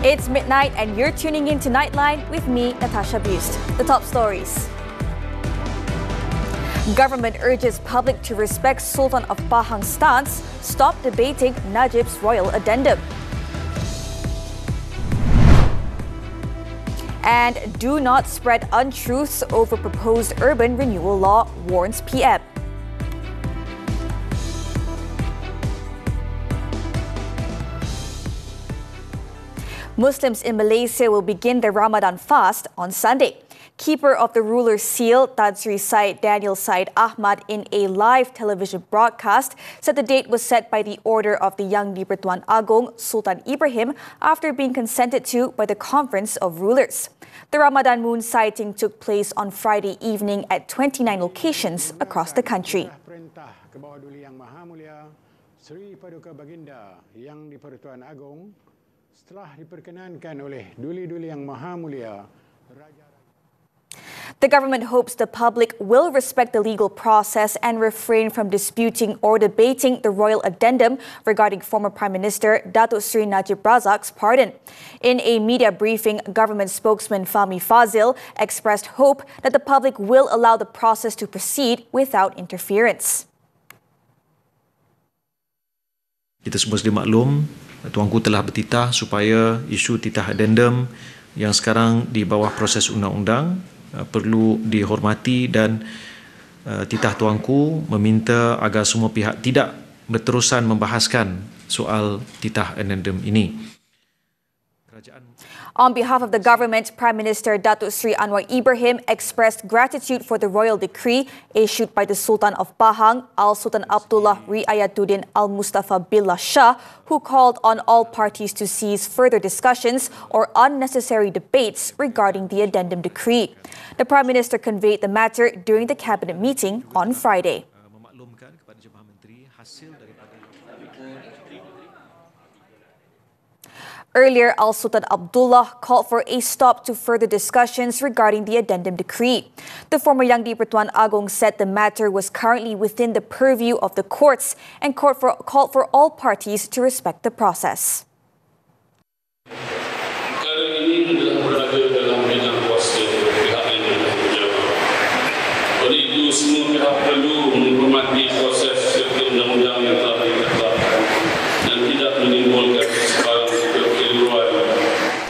It's midnight and you're tuning in to Nightline with me, Natasha Busst. The top stories. Government urges public to respect Sultan of Pahang's stance, stop debating Najib's royal addendum. And do not spread untruths over proposed urban renewal law, warns PM. Muslims in Malaysia will begin their Ramadan fast on Sunday. Keeper of the ruler's seal, Tan Sri Syed Daniel Syed Ahmad, in a live television broadcast, said the date was set by the order of the Yang di-Pertuan Agong, Sultan Ibrahim, after being consented to by the Conference of Rulers. The Ramadan moon sighting took place on Friday evening at 29 locations across the country. The government hopes the public will respect the legal process and refrain from disputing or debating the royal addendum regarding former Prime Minister Datuk Seri Najib Razak's pardon. In a media briefing, government spokesman Fahmi Fazil expressed hope that the public will allow the process to proceed without interference. Kita semua sedia maklum, Tuanku telah bertitah supaya isu titah addendum yang sekarang di bawah proses undang-undang perlu dihormati, dan titah Tuanku meminta agar semua pihak tidak berterusan membahaskan soal titah addendum ini. On behalf of the government, Prime Minister Datuk Seri Anwar Ibrahim expressed gratitude for the royal decree issued by the Sultan of Pahang, Al-Sultan Abdullah Riayatuddin Al-Mustafa Billah Shah, who called on all parties to cease further discussions or unnecessary debates regarding the addendum decree. The Prime Minister conveyed the matter during the cabinet meeting on Friday. Earlier, Al-Sultan Abdullah called for a stop to further discussions regarding the addendum decree. The former Yang di-Pertuan Agong said the matter was currently within the purview of the courts and called for all parties to respect the process. Oleh itu, semua pihak perlu menghormati proses setiap undang-undang yang telah ditetapkan dan tidak menimbulkan sebarang kekeliruan.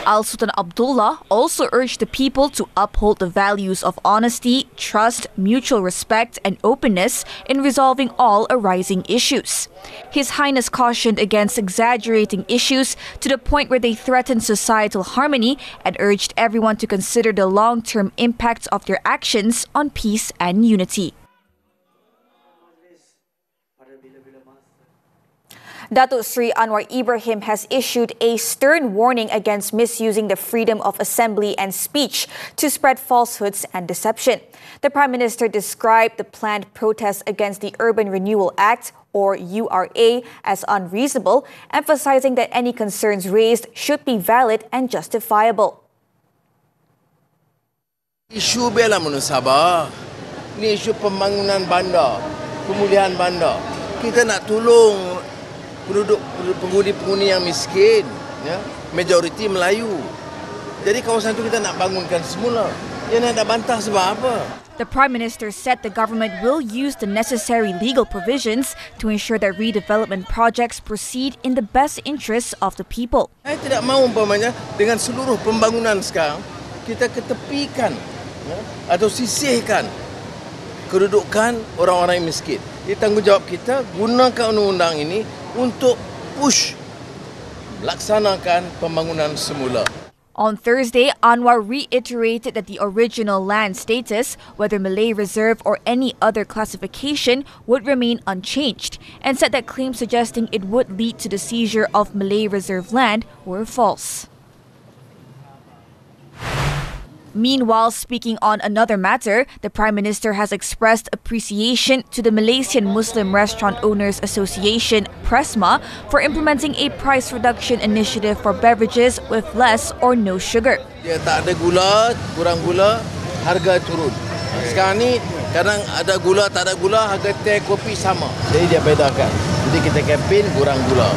Al-Sultan Abdullah also urged the people to uphold the values of honesty, trust, mutual respect and openness in resolving all arising issues. His Highness cautioned against exaggerating issues to the point where they threaten societal harmony and urged everyone to consider the long-term impacts of their actions on peace and unity. Datuk Seri Anwar Ibrahim has issued a stern warning against misusing the freedom of assembly and speech to spread falsehoods and deception. The Prime Minister described the planned protest against the Urban Renewal Act, or URA, as unreasonable, emphasizing that any concerns raised should be valid and justifiable. Isu bela munasabah, ni isu pembangunan bandar, pemulihan bandar. Kita nak tolong penghuni-penghuni yang miskin, ya, majoriti Melayu. Jadi kawasan itu kita nak bangunkan semula. Yang nak bantah sebab apa? The Prime Minister said the government will use the necessary legal provisions to ensure that redevelopment projects proceed in the best interests of the people. Saya tidak mahu umpamanya dengan seluruh pembangunan sekarang kita ketepikan, ya, atau sisihkan kedudukan orang-orang yang miskin. Jadi tanggungjawab kita gunakan undang-undang ini untuk push laksanakan pembangunan semula. On Thursday, Anwar reiterated that the original land status, whether Malay Reserve or any other classification, would remain unchanged, and said that claims suggesting it would lead to the seizure of Malay Reserve land were false. Meanwhile, speaking on another matter, the Prime Minister has expressed appreciation to the Malaysian Muslim Restaurant Owners Association, PRESMA, for implementing a price reduction initiative for beverages with less or no sugar. Dia tak ada gula, kurang gula, harga turun. Sekarang ni kadang ada gula, tak ada gula, harga teh, kopi sama. Jadi dia bedakan. Jadi kita kempen kurang gula.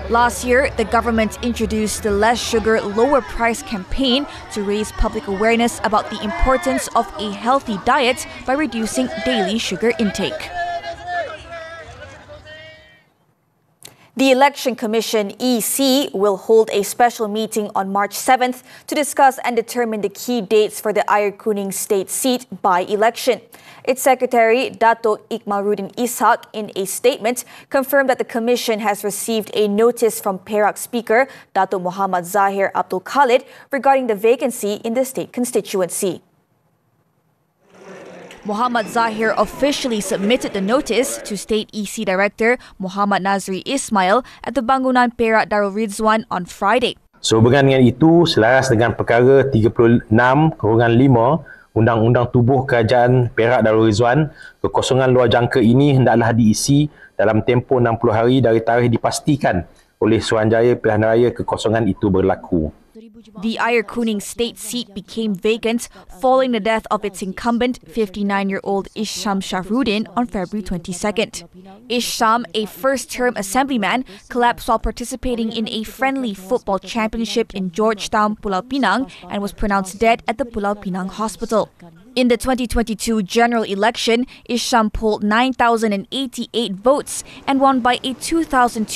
Last year, the government introduced the Less Sugar, Lower Price campaign to raise public awareness about the importance of a healthy diet by reducing daily sugar intake. The Election Commission, EC, will hold a special meeting on March 7th to discuss and determine the key dates for the Ayer Kuning state seat by-election. Its secretary, Dato' Ikmalruddin Ishak, in a statement, confirmed that the Commission has received a notice from Perak Speaker, Dato' Muhammad Zahir Abdul Khalid, regarding the vacancy in the state constituency. Muhammad Zahir officially submitted the notice to State EC Director Muhammad Nazri Ismail at the Bangunan Perak Darul Rizwan on Friday. So berkenaan dengan itu, selaras dengan perkara 36/5 Undang-Undang Tubuh Kerajaan Perak Darul Rizwan, kekosongan luar jangka ini hendaklah diisi dalam tempoh 60 hari dari tarikh dipastikan oleh Suruhanjaya Pilihan Raya kekosongan itu berlaku. The Ayer Kuning state seat became vacant following the death of its incumbent, 59-year-old Isham Shahruddin, on February 22nd. Isham, a first-term assemblyman, collapsed while participating in a friendly football championship in Georgetown, Pulau Pinang, and was pronounced dead at the Pulau Pinang hospital. In the 2022 general election, Isham polled 9,088 votes and won by a 2,213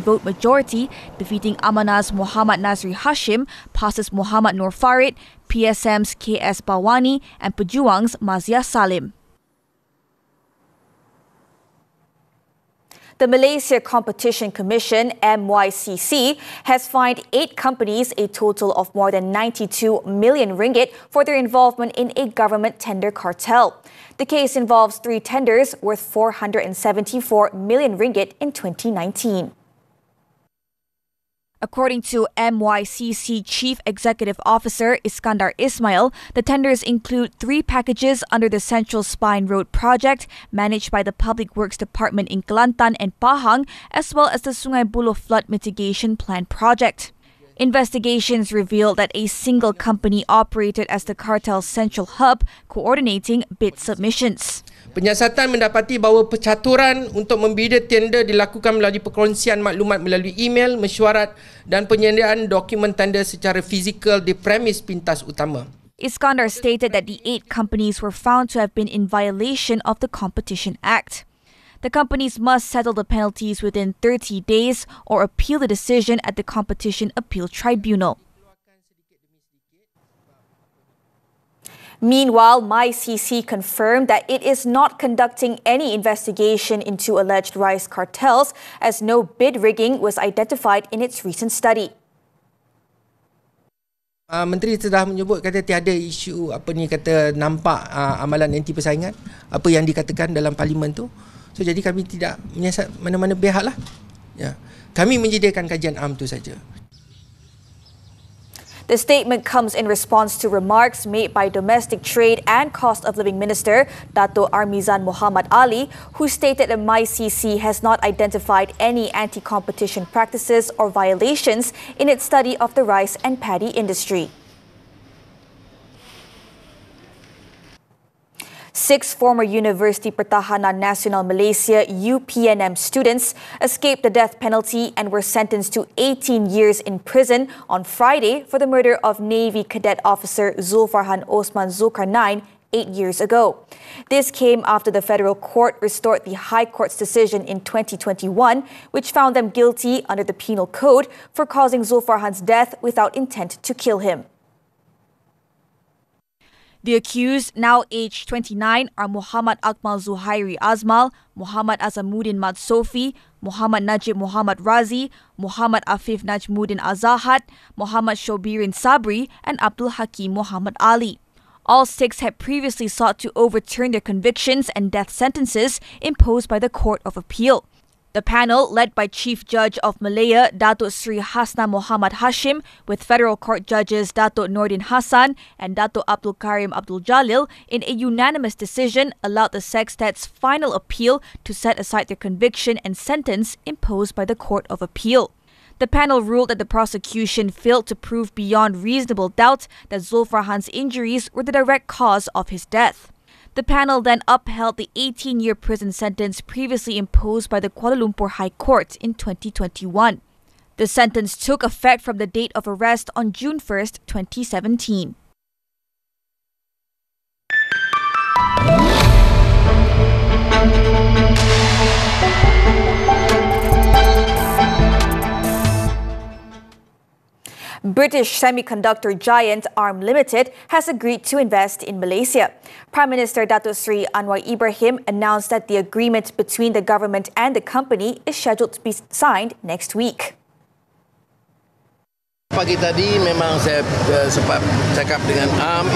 vote majority, defeating Amanah's Muhammad Nazri Hashim, PAS's Muhammad Nur Farid, PSM's KS Bawani, and Pejuang's Mazia Salim. The Malaysia Competition Commission, MYCC, has fined 8 companies a total of more than 92 million ringgit for their involvement in a government tender cartel. The case involves 3 tenders worth 474 million ringgit in 2019. According to MYCC Chief Executive Officer Iskandar Ismail, the tenders include 3 packages under the Central Spine Road project managed by the Public Works Department in Kelantan and Pahang, as well as the Sungai Buloh Flood Mitigation Plan project. Investigations revealed that a single company operated as the cartel's central hub, coordinating bid submissions. Penyiasatan mendapati bahawa percaturan untuk membida tender dilakukan melalui perkongsian maklumat melalui email, mesyuarat dan penyediaan dokumen tender secara fizikal di premis pintas utama. Iskandar stated that the 8 companies were found to have been in violation of the Competition Act. The companies must settle the penalties within 30 days or appeal the decision at the Competition Appeal Tribunal. Meanwhile, MyCC confirmed that it is not conducting any investigation into alleged rice cartels, as no bid rigging was identified in its recent study. Menteri telah menyebut kata tiada isu nampak amalan anti persaingan apa yang dikatakan dalam parlimen tu. So jadi kami tidak menyiasat mana-mana pihak lah. Ya. Kami menyediakan kajian am tu saja. The statement comes in response to remarks made by Domestic Trade and Cost of Living Minister Dato' Armizan Muhammad Ali, who stated that MyCC has not identified any anti-competition practices or violations in its study of the rice and paddy industry. 6 former University Pertahanan Nasional Malaysia UPNM students escaped the death penalty and were sentenced to 18 years in prison on Friday for the murder of Navy Cadet Officer Zulfarhan Osman Zulkarnain 8 years ago. This came after the federal court restored the High Court's decision in 2021, which found them guilty under the Penal Code for causing Zulfarhan's death without intent to kill him. The accused, now aged 29, are Muhammad Akmal Zuhairi Azmal, Muhammad Azamuddin Madsofi, Muhammad Najib Muhammad Razi, Muhammad Afif Najmuddin Azahat, Muhammad Shobirin Sabri, and Abdul Hakim Muhammad Ali. All 6 had previously sought to overturn their convictions and death sentences imposed by the Court of Appeal. The panel, led by Chief Judge of Malaya, Datuk Sri Hasna Muhammad Hashim, with Federal Court Judges Datuk Nordin Hassan and Datuk Abdul Karim Abdul Jalil, in a unanimous decision, allowed the sextet's final appeal to set aside their conviction and sentence imposed by the Court of Appeal. The panel ruled that the prosecution failed to prove beyond reasonable doubt that Zulfarhan's injuries were the direct cause of his death. The panel then upheld the 18-year prison sentence previously imposed by the Kuala Lumpur High Court in 2021. The sentence took effect from the date of arrest on June 1st, 2017. British semiconductor giant ARM Limited has agreed to invest in Malaysia. Prime Minister Datuk Seri Anwar Ibrahim announced that the agreement between the government and the company is scheduled to be signed next week. Pagi tadi memang saya sempat cakap dengan ARM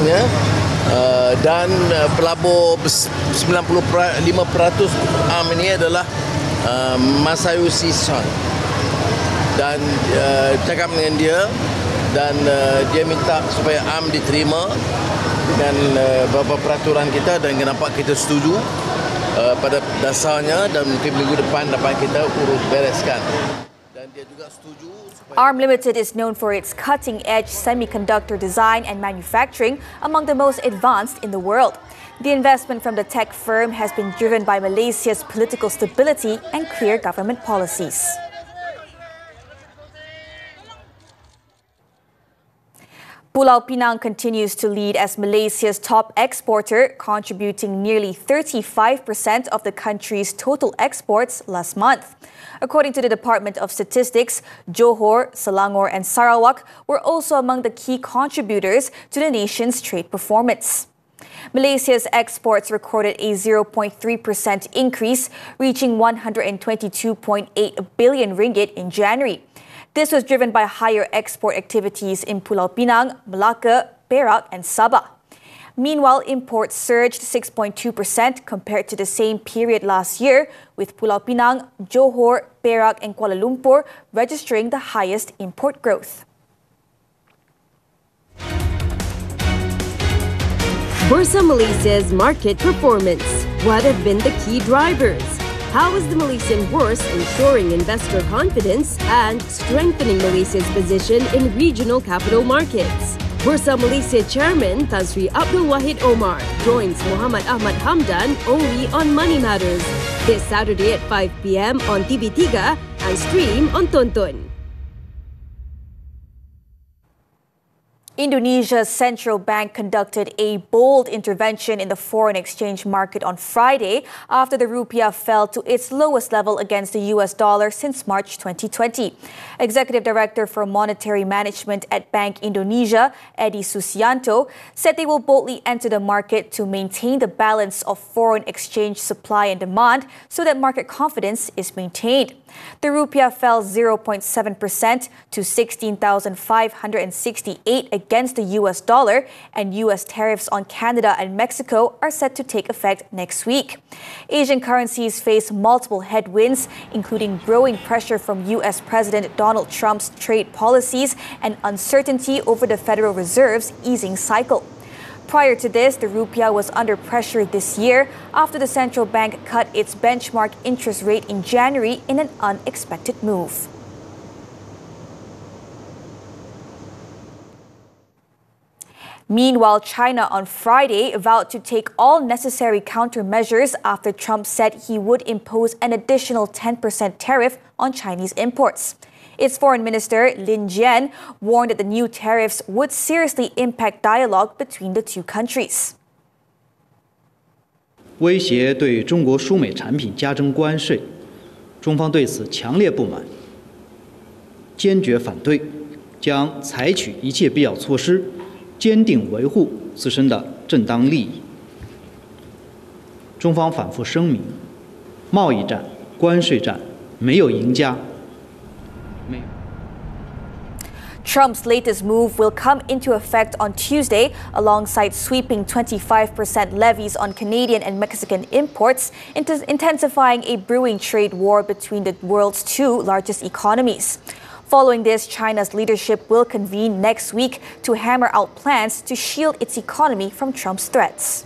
ya, dan pelabur 95% ARM ini adalah Masayoshi Son. Dan cakap dengan dia dan dia minta supaya ARM diterima dengan beberapa peraturan kita dan kenapa kita setuju pada dasarnya dan mungkin minggu depan dapat kita urus bereskan. Dan dia juga setuju ARM Limited is known for its cutting-edge semiconductor design and manufacturing, among the most advanced in the world. The investment from the tech firm has been driven by Malaysia's political stability and clear government policies. Pulau Pinang continues to lead as Malaysia's top exporter, contributing nearly 35% of the country's total exports last month. According to the Department of Statistics, Johor, Selangor and Sarawak were also among the key contributors to the nation's trade performance. Malaysia's exports recorded a 0.3% increase, reaching 122.8 billion ringgit in January. This was driven by higher export activities in Pulau Pinang, Malacca, Perak and Sabah. Meanwhile, imports surged 6.2% compared to the same period last year, with Pulau Pinang, Johor, Perak and Kuala Lumpur registering the highest import growth. Bursa Malaysia's market performance. What have been the key drivers? How is the Malaysian Burst ensuring investor confidence and strengthening Malaysia's position in regional capital markets? Bursa Malaysia Chairman Tan Sri Abdul Wahid Omar joins Muhammad Ahmad Hamdan only on Money Matters this Saturday at 5 p.m. on TV3 and stream on Tonton. Indonesia's central bank conducted a bold intervention in the foreign exchange market on Friday after the rupiah fell to its lowest level against the US dollar since March 2020. Executive Director for Monetary Management at Bank Indonesia, Edi Susianto, said they will boldly enter the market to maintain the balance of foreign exchange supply and demand so that market confidence is maintained. The rupiah fell 0.7% to 16,568 against the US dollar, and US tariffs on Canada and Mexico are set to take effect next week. Asian currencies face multiple headwinds, including growing pressure from US President Donald Trump's trade policies and uncertainty over the Federal Reserve's easing cycle. Prior to this, the rupiah was under pressure this year after the central bank cut its benchmark interest rate in January in an unexpected move. Meanwhile, China on Friday vowed to take all necessary countermeasures after Trump said he would impose an additional 10% tariff on Chinese imports. Its foreign minister, Lin Jian, warned that the new tariffs would seriously impact dialogue between the two countries. 威胁对中国输美产品加征关税，中方对此强烈不满，坚决反对，将采取一切必要措施，坚定维护自身的正当利益。中方反复声明，贸易战、关税战没有赢家。 Trump's latest move will come into effect on Tuesday alongside sweeping 25% levies on Canadian and Mexican imports, intensifying a brewing trade war between the world's two largest economies. Following this, China's leadership will convene next week to hammer out plans to shield its economy from Trump's threats.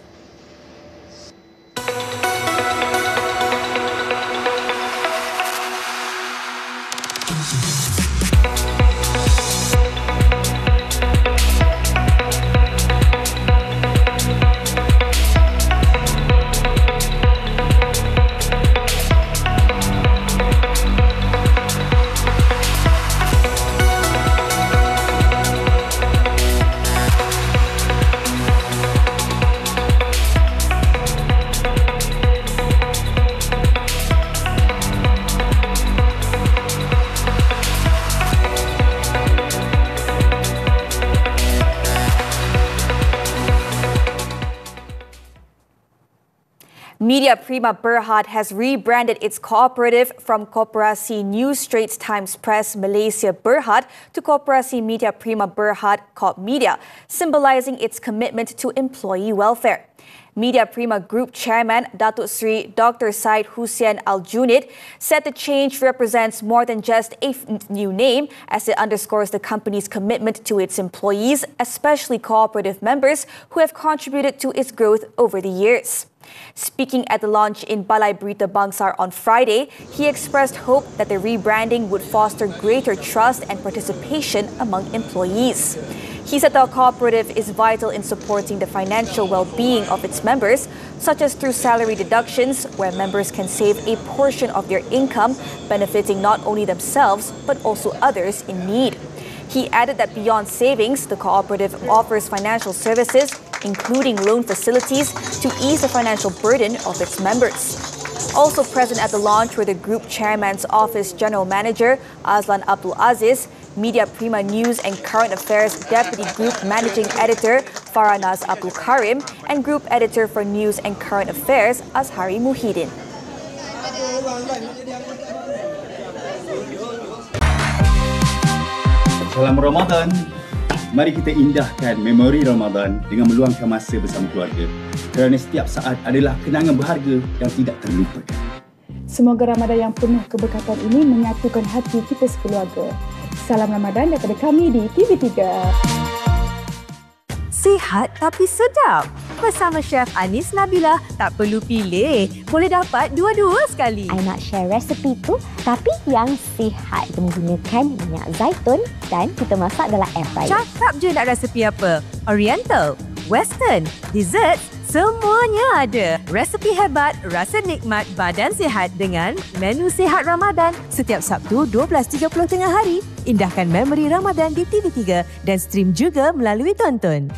Media Prima Berhad has rebranded its cooperative from Koperasi New Straits Times Press Malaysia Berhad to Koperasi Media Prima Berhad Corp Media, symbolizing its commitment to employee welfare. Media Prima Group Chairman Datuk Sri Dr. Syed Hussein Al-Junid said the change represents more than just a new name, as it underscores the company's commitment to its employees, especially cooperative members who have contributed to its growth over the years. Speaking at the launch in Balai Berita Bangsar on Friday, he expressed hope that the rebranding would foster greater trust and participation among employees. He said the cooperative is vital in supporting the financial well-being of its members, such as through salary deductions, where members can save a portion of their income, benefiting not only themselves but also others in need. He added that beyond savings, the cooperative offers financial services, including loan facilities, to ease the financial burden of its members. Also present at the launch were the Group Chairman's Office General Manager, Azlan Abdul Aziz, Media Prima News and Current Affairs Deputy Group Managing Editor, Faranaz Abdul Karim, and Group Editor for News and Current Affairs, Azhari Muhyiddin. Salam Ramadan. Mari kita indahkan memori Ramadan dengan meluangkan masa bersama keluarga. Kerana setiap saat adalah kenangan berharga yang tidak terlupakan. Semoga Ramadan yang penuh keberkatan ini menyatukan hati kita sekeluarga. Salam Ramadan daripada kami di TV3. Sihat tapi sedap. Bersama Chef Anis Nabila, tak perlu pilih. Boleh dapat dua-dua sekali. I nak share resepi tu, tapi yang sihat. Kita menggunakan minyak zaitun dan kita masak dalam air fryer. Cakap je nak resepi apa. Oriental, Western, dessert, semuanya ada. Resepi hebat, rasa nikmat, badan sihat dengan menu sihat Ramadan. Setiap Sabtu 12.30 tengah hari. Indahkan memori Ramadan di TV3 dan stream juga melalui Tonton.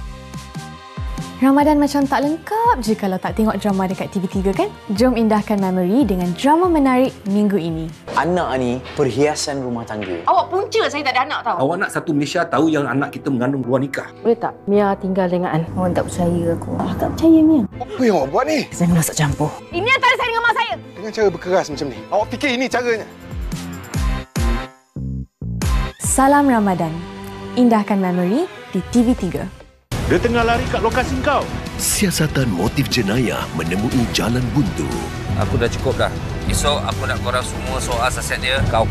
Ramadan macam tak lengkap je kalau tak tengok drama dekat TV3 kan? Jom indahkan memori dengan drama menarik minggu ini. Anak ni perhiasan rumah tangga. Awak punca saya tak ada anak tau. Awak nak satu Malaysia tahu yang anak kita mengandung luar nikah. Boleh tak Mia tinggal dengan An? Awak tak percaya aku. Tak percaya Mia. Apa yang awak buat ni? Saya nak campur. Ini antara saya dengan mak saya. Dengan cara berkeras macam ni. Awak fikir ini caranya? Salam Ramadan. Indahkan memori di TV3. Dia tengah lari kat lokasi kau. Siasatan motif jenayah menemui jalan buntu. Aku dah cukup dah. Esok aku nak korang semua soal sasaran dia. Kau.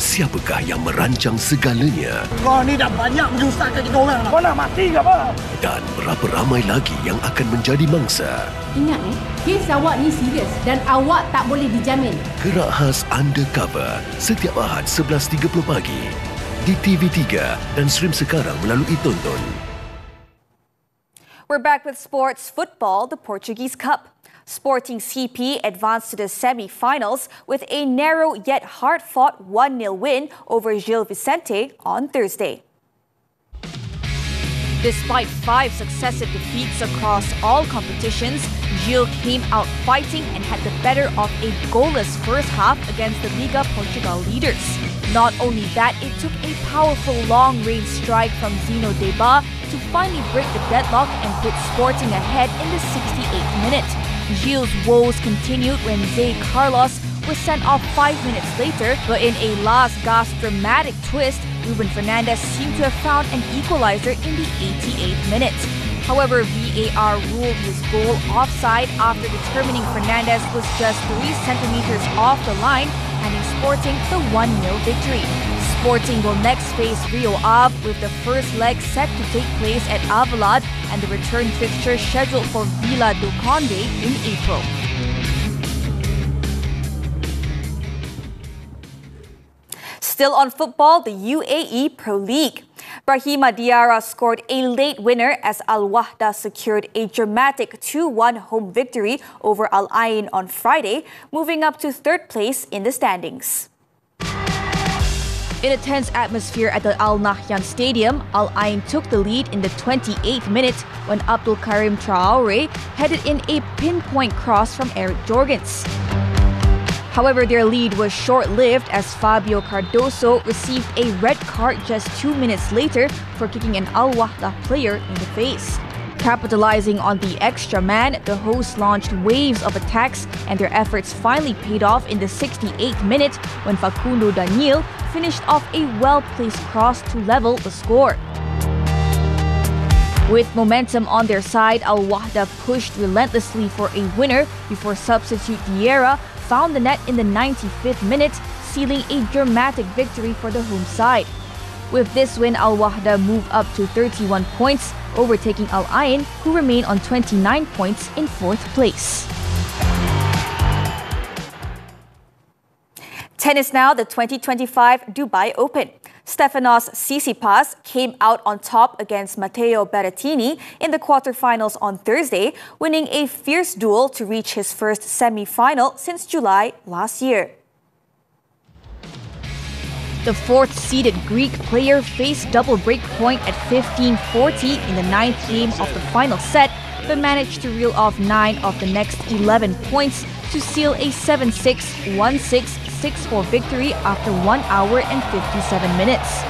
Siapakah yang merancang segalanya? Kau ni dah banyak menyusahkan kita orang. Kau nak mati ke apa? Dan berapa ramai lagi yang akan menjadi mangsa? Ingat kes awak ni serius dan awak tak boleh dijamin. Gerak khas Undercover setiap Ahad 11.30 pagi di TV3 dan stream sekarang melalui Tonton. We're back with sports football, the Portuguese Cup. Sporting CP advanced to the semi-finals with a narrow yet hard-fought 1-0 win over Gil Vicente on Thursday. Despite 5 successive defeats across all competitions, Gil came out fighting and had the better of a goalless first half against the Liga Portugal leaders. Not only that, it took a powerful long-range strike from Zino Deba to finally break the deadlock and put Sporting ahead in the 68th minute. Gil's woes continued when Zé Carlos was sent off 5 minutes later, but in a last-gasp dramatic twist, Ruben Fernandes seemed to have found an equalizer in the 88th minute. However, VAR ruled his goal offside after determining Fernandes was just 3 centimeters off the line, handing Sporting the 1-0 victory. Sporting will next face Rio Ave with the first leg set to take place at Avelade and the return fixture scheduled for Vila do Conde in April. Still on football, the UAE Pro League. Brahima Diarra scored a late winner as Al Wahda secured a dramatic 2-1 home victory over Al Ain on Friday, moving up to 3rd place in the standings. In a tense atmosphere at the Al Nahyan Stadium, Al Ain took the lead in the 28th minute when Abdul Karim Traore headed in a pinpoint cross from Eric Jorgens. However, their lead was short-lived as Fabio Cardoso received a red card just 2 minutes later for kicking an Al Wahda player in the face. Capitalizing on the extra man, the hosts launched waves of attacks and their efforts finally paid off in the 68th minute when Facundo Daniel finished off a well-placed cross to level the score. With momentum on their side, Al Wahda pushed relentlessly for a winner before substitute Diarra found the net in the 95th minute, sealing a dramatic victory for the home side. With this win, Al Wahda moved up to 31 points, overtaking Al Ain, who remain on 29 points in 4th place. Tennis now, the 2025 Dubai Open. Stefanos Tsitsipas came out on top against Matteo Berrettini in the quarterfinals on Thursday, winning a fierce duel to reach his first semi-final since July last year. The fourth-seeded Greek player faced double break point at 15-40 in the 9th game of the final set, but managed to reel off 9 of the next 11 points to seal a 7-6, 1-6, 6-4 victory after 1 hour and 57 minutes.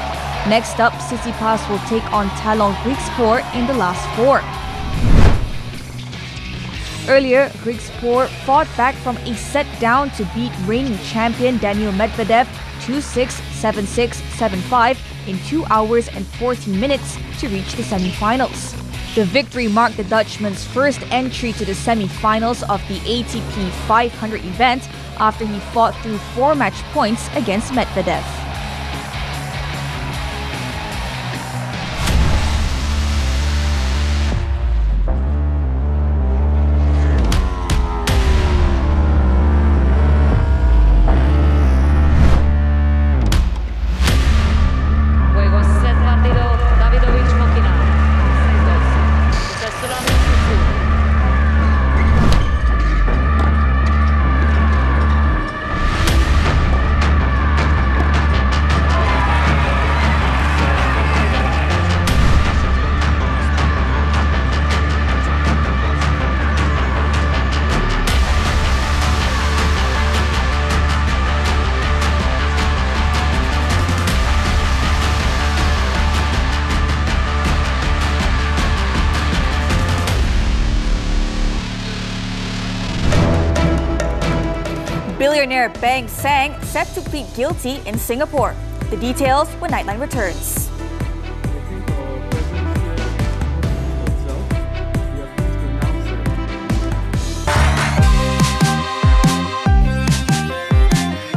Next up, Tsitsipas will take on Talon Grigspor in the last 4. Earlier, Grigspor fought back from a set down to beat reigning champion Daniil Medvedev 2-6, 7-6, 7-5 in 2 hours and 14 minutes to reach the semi-finals. The victory marked the Dutchman's first entry to the semi-finals of the ATP 500 event after he fought through 4 match points against Medvedev. Billionaire Bang Sang set to plead guilty in Singapore. The details when Nightline returns.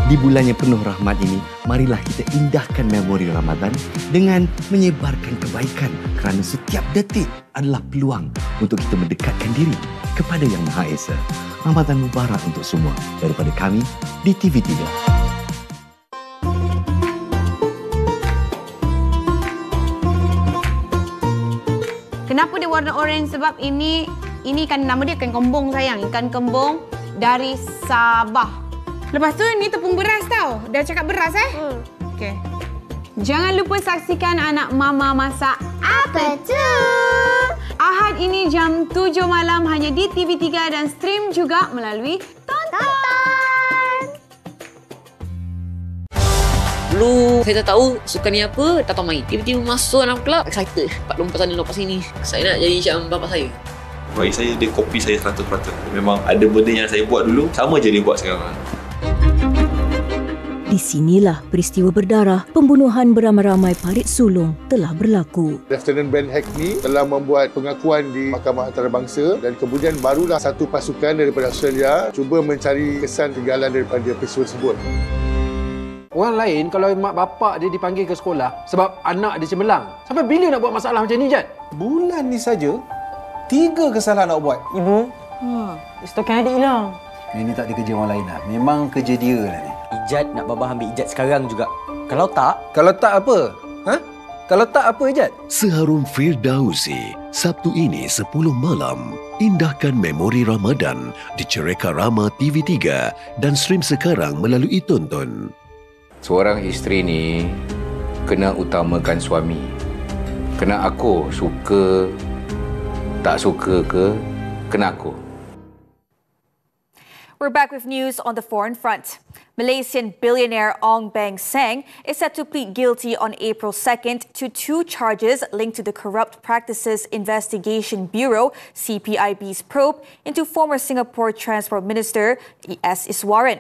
Di bulan yang penuh rahmat ini, marilah kita indahkan memori Ramadan dengan menyebarkan kebaikan kerana setiap detik adalah peluang untuk kita mendekatkan diri kepada Yang Maha Esa. Ramadan Mubarak untuk semua daripada kami di TV3. Kenapa dia warna orange? Sebab ini kan nama dia ikan kembung sayang. Ikan kembung dari Sabah. Lepas tu ni tepung beras tau. Dah cakap beras Okey. Jangan lupa saksikan anak mama masak apa tu? Ahad ini jam 7 malam hanya di TV3 dan stream juga melalui Tonton. Dulu saya tak tahu sukan ni apa, tak tahu main. Tiba-tiba masuk dalam kelab, excited. Lompat sana, lompat sini. Saya nak jadi macam bapak saya. Bagi saya, dia kopi saya 100%. Memang ada benda yang saya buat dulu, sama je dia buat sekarang. Di sinilah peristiwa berdarah pembunuhan beramai-ramai parit sulung telah berlaku. Lieutenant Ben Hackney telah membuat pengakuan di Mahkamah Antarabangsa dan kemudian barulah satu pasukan daripada Australia cuba mencari kesan kegagalan daripada peristiwa tersebut. Orang lain kalau mak bapak dia dipanggil ke sekolah sebab anak dia cemerlang. Sampai bila nak buat masalah macam ni, Jad? Bulan ni saja 3 kesalahan nak buat. Ibu, stokan adik hilang. Ini tak ada kerja orang lain lah. Memang kerja dia lah ni. Ijat nak babah ambil ijat sekarang juga. Kalau tak apa? Kalau tak apa, Ijat? Seharum Firdausi, Sabtu ini 10 malam. Indahkan memori Ramadan di Cereka Rama TV3 dan stream sekarang melalui Tonton. Seorang isteri ni kena utamakan suami. Kena aku suka, tak suka ke, kena aku. We're back with news on the foreign front. Malaysian billionaire Ong Beng Seng is set to plead guilty on April 2nd to 2 charges linked to the Corrupt Practices Investigation Bureau, CPIB's probe into former Singapore Transport Minister S. Iswaran.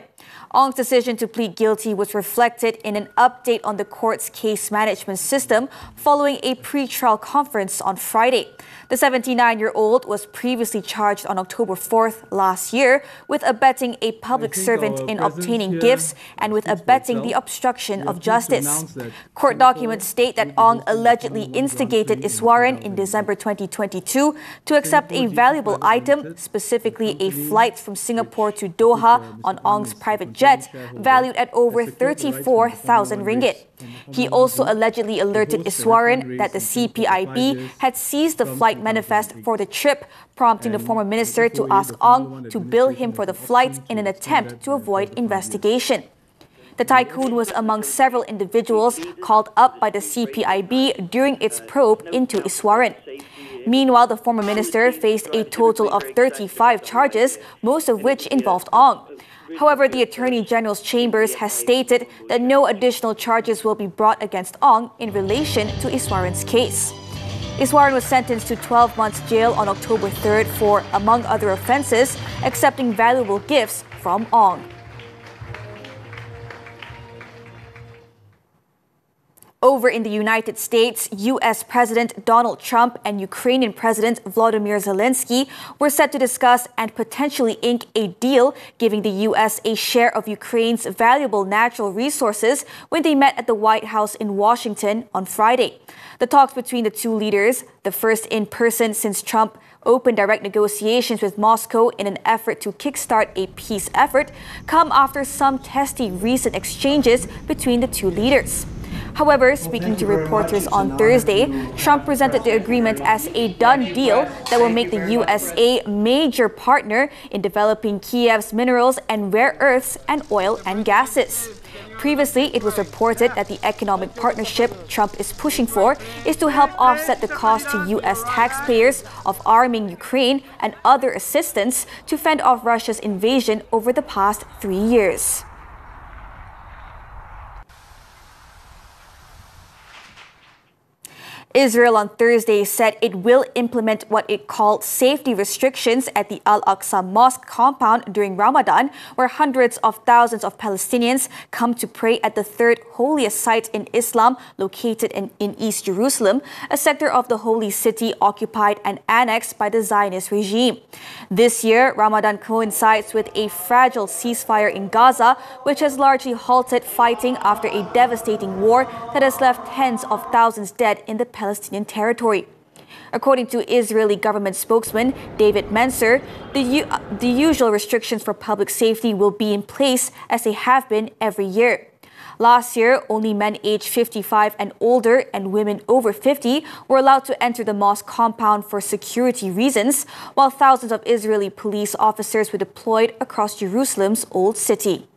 Ong's decision to plead guilty was reflected in an update on the court's case management system following a pre-trial conference on Friday. The 79-year-old was previously charged on October 4th last year with abetting a public servant in obtaining gifts and with abetting the obstruction of justice. Court documents state that Ong allegedly instigated Iswaran in December 2022 to accept a valuable item, specifically a flight from Singapore to Doha on Ong's private jet, valued at over 34,000 ringgit. He also allegedly alerted Iswaran that the CPIB had seized the flight manifest for the trip, prompting the former minister to ask Ong to bill him for the flight in an attempt to avoid investigation. The tycoon was among several individuals called up by the CPIB during its probe into Iswaran. Meanwhile, the former minister faced a total of 35 charges, most of which involved Ong. However, the Attorney General's chambers has stated that no additional charges will be brought against Ong in relation to Iswaran's case. Iswaran was sentenced to 12 months jail on October 3rd for, among other offences, accepting valuable gifts from Ong. Over in the United States, U.S. President Donald Trump and Ukrainian President Volodymyr Zelensky were set to discuss and potentially ink a deal giving the U.S. a share of Ukraine's valuable natural resources when they met at the White House in Washington on Friday. The talks between the two leaders, the first in person since Trump opened direct negotiations with Moscow in an effort to kickstart a peace effort, come after some testy recent exchanges between the two leaders. However, speaking to reporters on Thursday, Trump presented the agreement as a done deal that will make the U.S. a major partner in developing Kiev's minerals and rare earths and oil and gases. Previously, it was reported that the economic partnership Trump is pushing for is to help offset the cost to U.S. taxpayers of arming Ukraine and other assistance to fend off Russia's invasion over the past 3 years. Israel on Thursday said it will implement what it called safety restrictions at the Al-Aqsa Mosque compound during Ramadan, where hundreds of thousands of Palestinians come to pray at the third holiest site in Islam located in East Jerusalem, a sector of the holy city occupied and annexed by the Zionist regime. This year, Ramadan coincides with a fragile ceasefire in Gaza, which has largely halted fighting after a devastating war that has left tens of thousands dead in the Palestinian territory. According to Israeli government spokesman David Mencer, the usual restrictions for public safety will be in place as they have been every year. Last year, only men aged 55 and older and women over 50 were allowed to enter the mosque compound for security reasons, while thousands of Israeli police officers were deployed across Jerusalem's old city.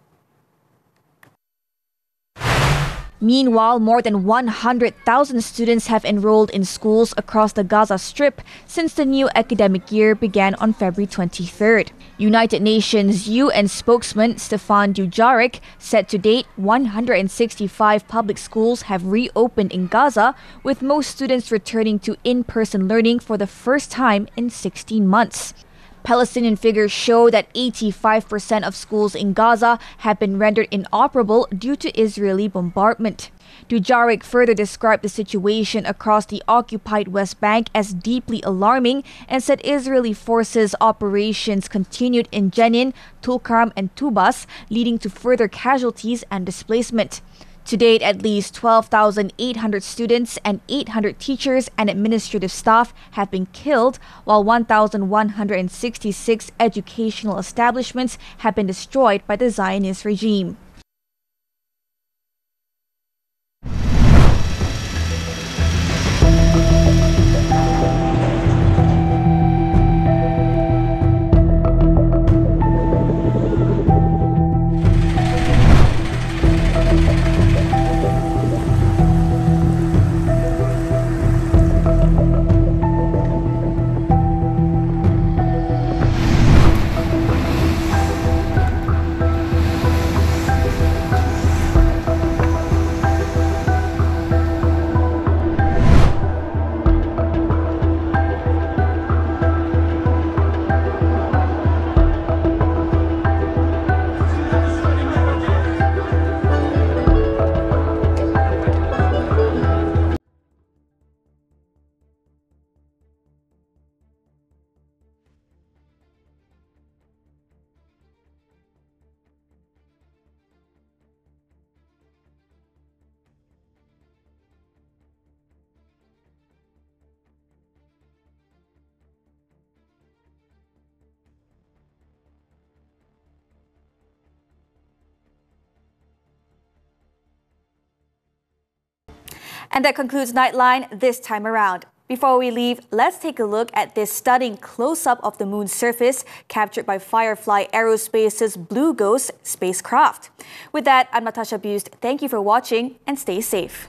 Meanwhile, more than 100,000 students have enrolled in schools across the Gaza Strip since the new academic year began on February 23rd. United Nations UN spokesman Stefan Dujarric said to date 165 public schools have reopened in Gaza, with most students returning to in-person learning for the first time in 16 months. Palestinian figures show that 85% of schools in Gaza have been rendered inoperable due to Israeli bombardment. Dujarric further described the situation across the occupied West Bank as deeply alarming and said Israeli forces' operations continued in Jenin, Tulkarm and Tubas, leading to further casualties and displacement. To date, at least 12,800 students and 800 teachers and administrative staff have been killed, while 1,166 educational establishments have been destroyed by the Zionist regime. And that concludes Nightline this time around. Before we leave, let's take a look at this stunning close-up of the moon's surface captured by Firefly Aerospace's Blue Ghost spacecraft. With that, I'm Natasha Busst. Thank you for watching and stay safe.